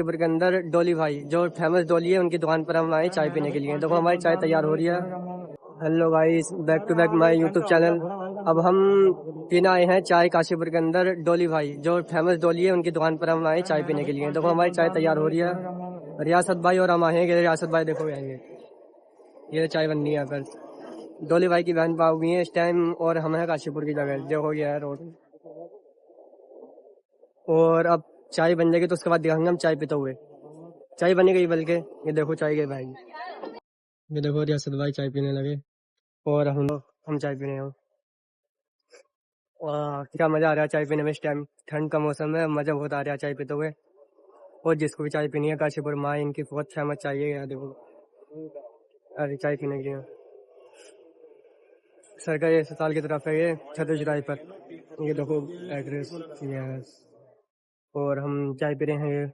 काशीपुर के अंदर डोली भाई जो फेमस डोली है उनकी दुकान पर हम आए चाय पीने के लिए। देखो हमारी चाय तैयार हो रही है। Hello guys, back to back my YouTube channel. अब हम पीने आए हैं चाय काशीपुर के अंदर डोली भाई जो फेमस डोली है उनकी दुकान पर हम आए चाय पीने के लिए। देखो हमारी चाय तैयार हो रही है। रियासत भाई और हम आएंगे। रियासत भाई देखो आएंगे, ये चाय बननी है यहाँ पर। डोली भाई की बहन पाव हुई है इस टाइम और हम है काशीपुर की जगह। देखो ये है रोड। और अब चाय बन जाएगी तो उसके बाद दिखाएंगे हम चाय पीते हुए। चाय बनी गई बल्कि ये देखो चाय गई भाई। ये देखो रियासत भाई चाय पीने लगे और हम चाय पीने हैं। वाह क्या मजा आ रहा है चाय पीने में इस टाइम। ठंड का मौसम है, मजा बहुत आ रहा है चाय पीते हुए। और जिसको भी चाय पीनी है काशीपुर माँ इनकी बहुत फेमस चाहिए यार। देखो अरे चाय पीने के लिए सरकारी अस्पताल की तरफ है ये छत्रछाई पर। ये देखो एड्रेस। यस और हम चाय पी रहे हैं।